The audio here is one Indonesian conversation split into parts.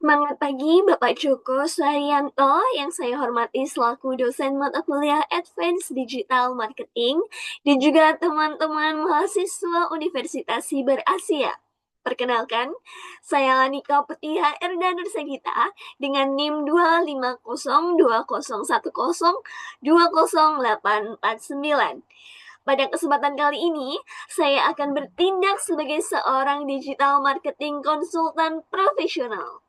Semangat pagi Bapak Joko Suharyanto yang saya hormati selaku dosen mata kuliah Advanced Digital Marketing dan juga teman-teman mahasiswa Universitas Siber Asia. Perkenalkan, saya Lanika Putih Erda Nursagita dengan NIM 2502010200849. Pada kesempatan kali ini, saya akan bertindak sebagai seorang digital marketing konsultan profesional.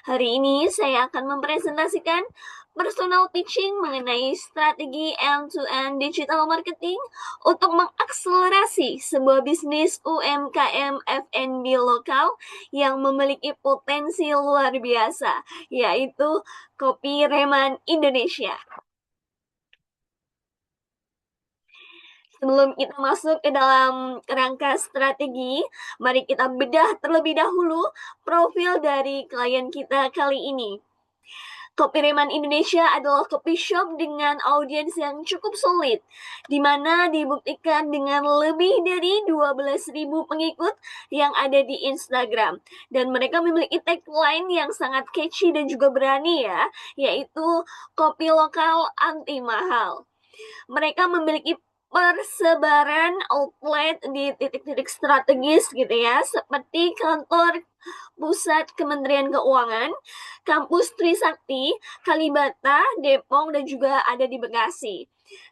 Hari ini saya akan mempresentasikan personal teaching mengenai strategi end-to-end digital marketing untuk mengakselerasi sebuah bisnis UMKM F&B lokal yang memiliki potensi luar biasa, yaitu Kopi Reman Indonesia. Sebelum kita masuk ke dalam kerangka strategi, mari kita bedah terlebih dahulu profil dari klien kita kali ini. Kopi Reman Indonesia adalah kopi shop dengan audiens yang cukup solid, di mana dibuktikan dengan lebih dari 12.000 pengikut yang ada di Instagram. Dan mereka memiliki tagline yang sangat catchy dan juga berani ya, yaitu kopi lokal anti mahal. Mereka memiliki persebaran outlet di titik-titik strategis gitu ya, seperti kantor pusat Kementerian Keuangan, kampus Trisakti, Kalibata, Depok, dan juga ada di Bekasi.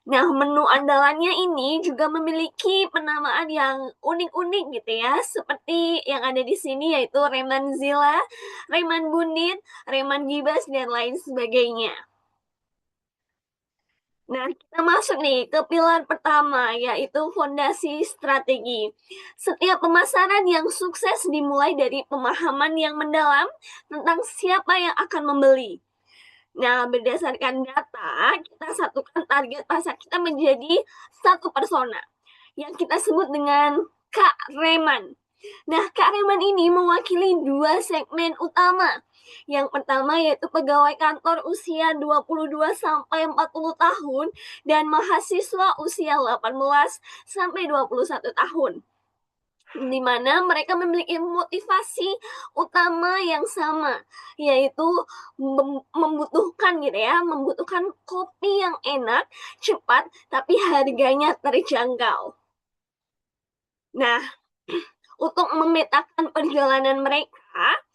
Nah, menu andalannya ini juga memiliki penamaan yang unik-unik gitu ya, seperti yang ada di sini yaitu Reman Zila, Reman Bundit, Reman Gibas, dan lain sebagainya. Nah, kita masuk nih ke pilar pertama, yaitu fondasi strategi. Setiap pemasaran yang sukses dimulai dari pemahaman yang mendalam tentang siapa yang akan membeli. Nah, berdasarkan data, kita satukan target pasar kita menjadi satu persona, yang kita sebut dengan Kak Reman. Nah, Kak Reman ini mewakili dua segmen utama. Yang pertama yaitu pegawai kantor usia 22 sampai 40 tahun dan mahasiswa usia 18 sampai 21 tahun. Di mana mereka memiliki motivasi utama yang sama, yaitu membutuhkan gitu ya, membutuhkan kopi yang enak, cepat, tapi harganya terjangkau. Nah, untuk memetakan perjalanan mereka,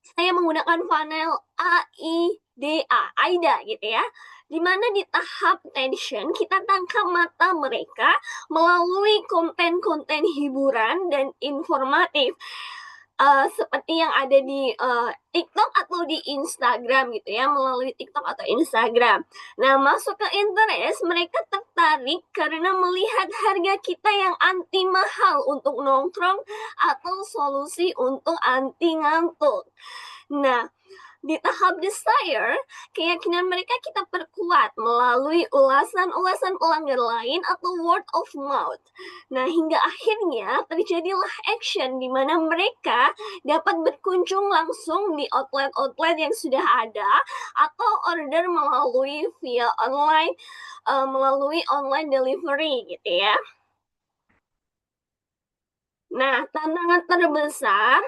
saya menggunakan funnel AIDA gitu ya. Di mana di tahap tension kita tangkap mata mereka melalui konten-konten hiburan dan informatif. Seperti yang ada di TikTok atau di Instagram gitu ya, melalui TikTok atau Instagram. Nah, masuk ke interest, mereka tertarik karena melihat harga kita yang anti mahal untuk nongkrong atau solusi untuk anti ngantuk. Nah, di tahap desire, keyakinan mereka kita perkuat melalui ulasan-ulasan pelanggan lain atau word of mouth. Nah, hingga akhirnya terjadilah action di mana mereka dapat berkunjung langsung di outlet-outlet yang sudah ada atau order melalui via online, melalui online delivery gitu ya. Nah, tantangan terbesar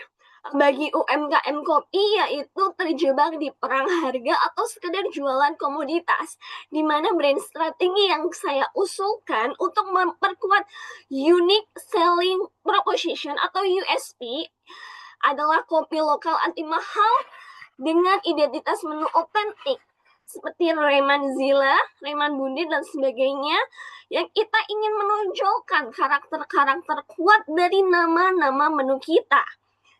bagi UMKM kopi yaitu terjebak di perang harga atau sekedar jualan komoditas, di mana brand strategi yang saya usulkan untuk memperkuat unique selling proposition atau USP adalah kopi lokal anti mahal dengan identitas menu otentik seperti Reman Zila, Reman Bundit, dan sebagainya, yang kita ingin menonjolkan karakter-karakter kuat dari nama-nama menu kita.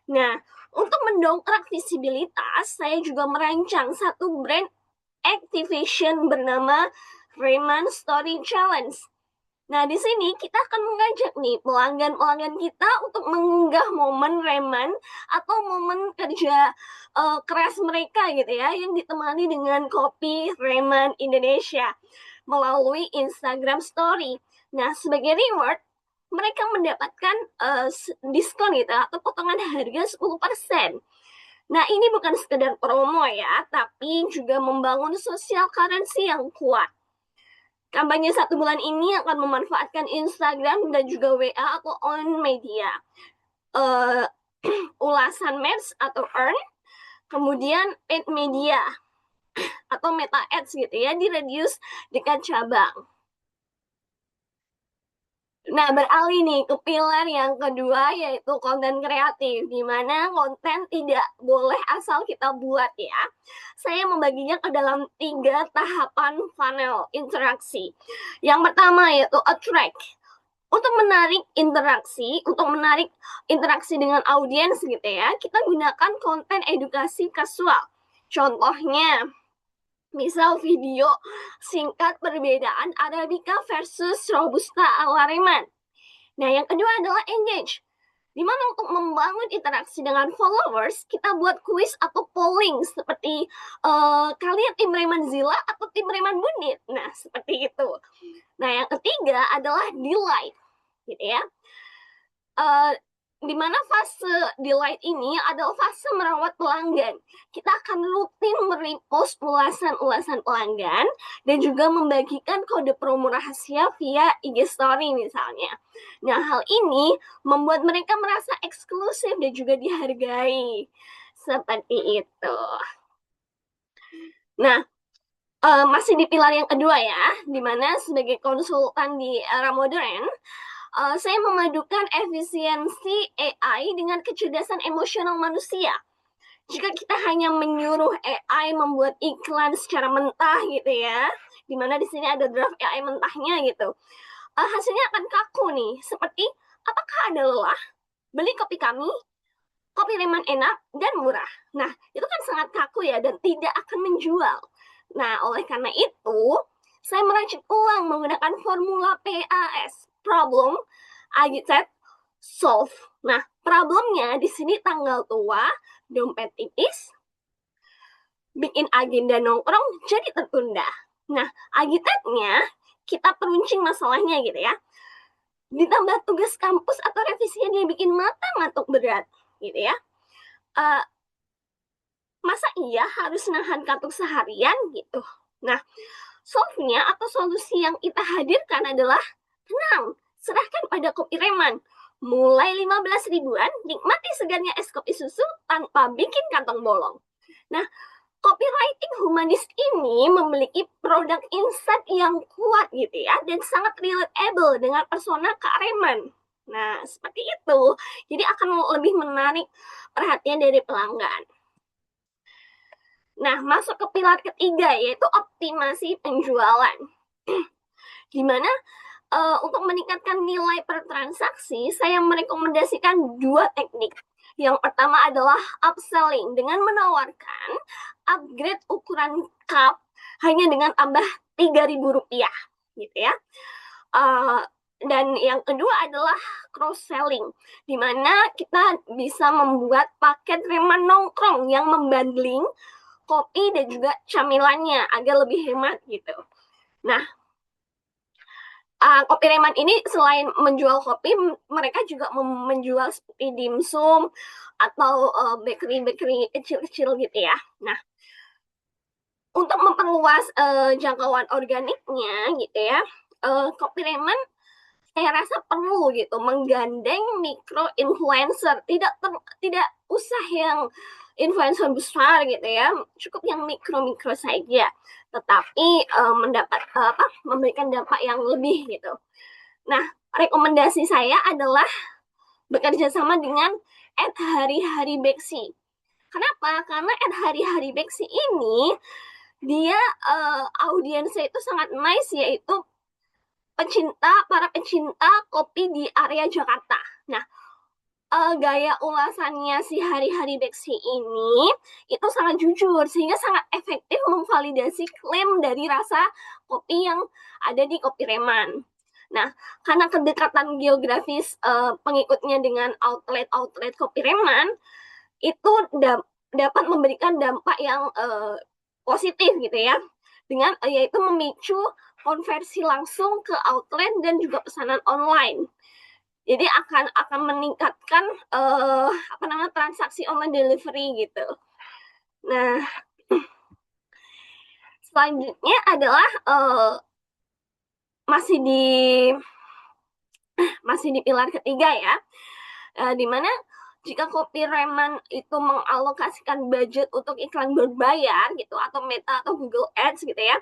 Nah, untuk mendongkrak visibilitas, saya juga merancang satu brand activation bernama Reman Story Challenge. Nah, di sini kita akan mengajak nih pelanggan-pelanggan kita untuk mengunggah momen Reman atau momen kerja keras mereka gitu ya, yang ditemani dengan kopi Reman Indonesia melalui Instagram Story. Nah, sebagai reward, mereka mendapatkan diskon gitu atau potongan harga 10%. Nah, ini bukan sekedar promo ya, tapi juga membangun social currency yang kuat. Kampanye 1 bulan ini akan memanfaatkan Instagram dan juga WA atau on media. Ulasan Maps atau Earn, Kemudian paid media atau meta ads gitu ya, di radius dekat cabang. Nah, beralih nih ke pilar yang kedua, yaitu konten kreatif, di mana konten tidak boleh asal kita buat ya. Saya membaginya ke dalam 3 tahapan funnel interaksi. Yang pertama yaitu attract. Untuk menarik interaksi dengan audiens gitu ya, kita gunakan konten edukasi kasual. Contohnya, misal video singkat perbedaan Arabica versus Robusta ala Reman. Nah, yang kedua adalah engage. Dimana untuk membangun interaksi dengan followers, kita buat kuis atau polling seperti kalian tim Reman Zilla atau tim Reman Bundit. Nah, seperti itu. Nah, yang ketiga adalah delight, gitu ya. Di mana fase delight ini adalah fase merawat pelanggan. Kita akan rutin merepost ulasan-ulasan pelanggan dan juga membagikan kode promo rahasia via IG Story misalnya. Nah, hal ini membuat mereka merasa eksklusif dan juga dihargai. Seperti itu. Nah, masih di pilar yang kedua ya, di mana sebagai konsultan di era modern, saya memadukan efisiensi AI dengan kecerdasan emosional manusia. Jika kita hanya menyuruh AI membuat iklan secara mentah gitu ya, dimana di sini ada draft AI mentahnya gitu, hasilnya akan kaku nih. Seperti, apakah ada lelah? Beli kopi kami, kopi Reman enak dan murah. Nah, itu kan sangat kaku ya dan tidak akan menjual. Nah, oleh karena itu, saya meracik ulang menggunakan formula PAS, problem, agitate, solve. Nah, problemnya di sini tanggal tua, dompet tipis, bikin agenda nongkrong jadi tertunda. Nah, agitate-nya kita peruncing masalahnya gitu ya. Ditambah tugas kampus atau revisinya dia bikin mata ngantuk berat gitu ya. Masa iya harus nahan kantuk seharian gitu. Nah, solve-nya atau solusi yang kita hadirkan adalah tenang, serahkan pada kopi Reman. Mulai 15 ribuan, nikmati segarnya es kopi susu tanpa bikin kantong bolong. Nah, copywriting humanis ini memiliki produk insight yang kuat gitu ya, dan sangat relatable dengan persona Kak Reman. Nah, seperti itu. Jadi akan lebih menarik perhatian dari pelanggan. Nah, masuk ke pilar ketiga, yaitu optimasi penjualan. Gimana untuk meningkatkan nilai per transaksi, saya merekomendasikan 2 teknik. Yang pertama adalah upselling dengan menawarkan upgrade ukuran cup hanya dengan tambah Rp3.000 gitu ya. Dan yang kedua adalah cross selling, di mana kita bisa membuat paket Reman nongkrong yang membundling kopi dan juga camilannya agar lebih hemat gitu. Nah, kopi Reman ini selain menjual kopi, mereka juga menjual seperti dimsum atau bakery kecil-kecil gitu ya. Nah, untuk memperluas jangkauan organiknya gitu ya, kopi Reman saya rasa perlu gitu menggandeng mikro influencer, tidak usah yang influencer besar gitu ya, cukup yang mikro saja, tetapi memberikan dampak yang lebih gitu. Nah, rekomendasi saya adalah bekerja sama dengan @hari-hari Beksi. Kenapa? Karena @hari-hari Beksi ini dia audiensnya itu sangat nice, yaitu para pecinta kopi di area Jakarta. Nah, gaya ulasannya si Hari-hari Beksi ini itu sangat jujur, sehingga sangat efektif memvalidasi klaim dari rasa kopi yang ada di Kopi Reman. Nah, karena kedekatan geografis pengikutnya dengan outlet Kopi Reman, itu dapat memberikan dampak yang positif gitu ya, dengan yaitu memicu konversi langsung ke outlet dan juga pesanan online. Jadi akan meningkatkan transaksi online delivery gitu. Nah, selanjutnya adalah masih di pilar ketiga ya, di mana jika Kopi Reman itu mengalokasikan budget untuk iklan berbayar gitu atau Meta atau Google Ads gitu ya,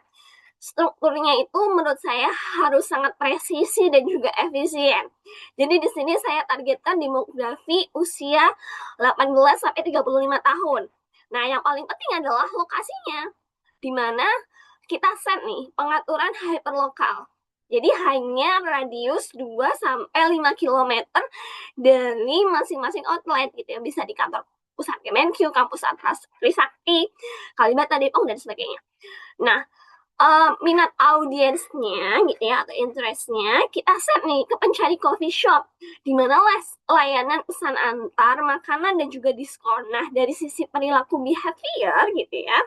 strukturnya itu menurut saya harus sangat presisi dan juga efisien. Jadi di sini saya targetkan demografi usia 18 sampai 35 tahun. Nah, yang paling penting adalah lokasinya, di mana kita set nih pengaturan hyperlokal. Jadi hanya radius 2 sampai 5 km dari masing-masing outlet gitu ya, bisa di kantor pusat Kemenkyu, kampus Trisakti, Kalibata Depok dan sebagainya. Nah, minat audiensnya gitu ya atau interestnya kita set nih ke pencari coffee shop di mana layanan pesan antar makanan dan juga diskon. Nah, dari sisi perilaku behavior gitu ya,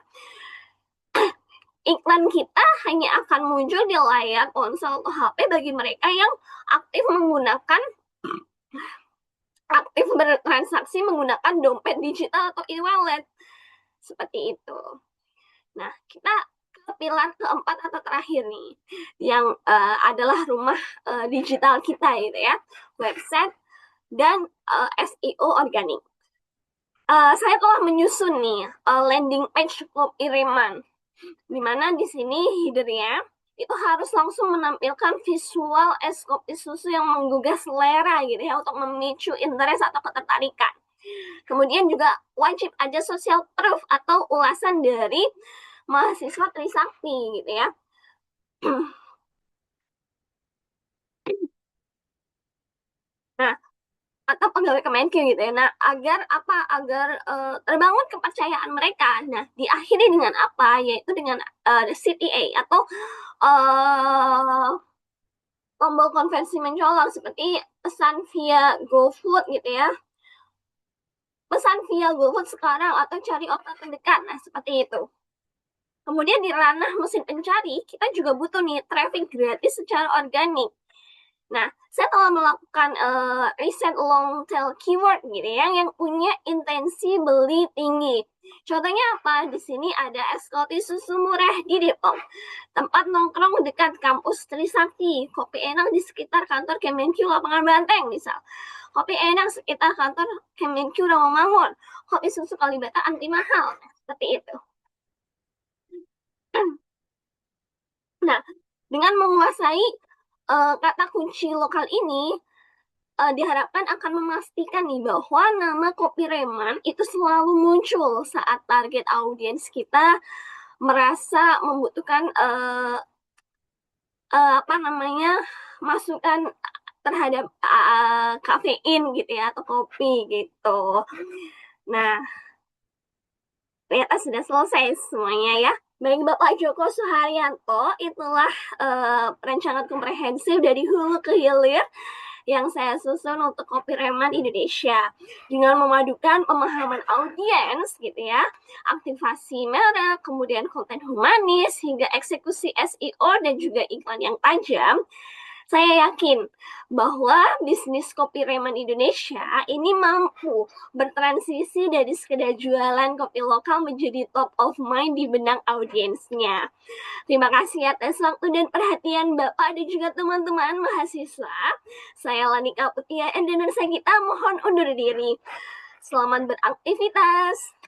iklan kita hanya akan muncul di layar ponsel atau HP bagi mereka yang aktif bertransaksi menggunakan dompet digital atau e-wallet seperti itu. Nah, kita ke pilar keempat atau terakhir nih, yang adalah rumah digital kita gitu ya, website dan SEO organik. Saya telah menyusun nih landing page Kopi Reman, dimana di sini headernya itu harus langsung menampilkan visual es kopi susu yang menggugah selera gitu ya untuk memicu interest atau ketertarikan. Kemudian juga wajib ada social proof atau ulasan dari mahasiswa Trisakti gitu ya. Nah, atau pegawai Kemenkyu gitu ya. Nah, agar terbangun kepercayaan mereka. Nah, diakhiri dengan apa? Yaitu dengan CTA atau tombol konversi mencolok seperti pesan via GoFood gitu ya. Pesan via GoFood sekarang atau cari outlet terdekat. Nah, seperti itu. Kemudian di ranah mesin pencari, kita juga butuh nih traffic gratis secara organik. Nah, saya telah melakukan riset long tail keyword gitu ya, yang punya intensi beli tinggi. Contohnya apa? Di sini ada es kopi susu murah di Depok, tempat nongkrong dekat kampus Trisakti, kopi enak di sekitar kantor Kemenkyu Lapangan Banteng misal. Kopi enak sekitar kantor Kemenkyu Rawamangun, kopi susu Kalibata anti mahal, seperti itu. Nah, dengan menguasai kata kunci lokal ini, diharapkan akan memastikan nih bahwa nama Kopi Reman itu selalu muncul saat target audiens kita merasa membutuhkan masukan terhadap kafein gitu ya atau kopi gitu. Nah, ternyata sudah selesai semuanya ya. Baik Bapak Joko Suharyanto, itulah perencanaan komprehensif dari hulu ke hilir yang saya susun untuk Kopi Reman Indonesia dengan memadukan pemahaman audiens gitu ya, aktivasi merek, kemudian konten humanis hingga eksekusi SEO dan juga iklan yang tajam. Saya yakin bahwa bisnis Kopi Reman Indonesia ini mampu bertransisi dari sekedar jualan kopi lokal menjadi top of mind di benang audiensnya. Terima kasih atas waktu dan perhatian Bapak dan juga teman-teman mahasiswa. Saya Lanika Putia dan saya kita mohon undur diri. Selamat beraktivitas.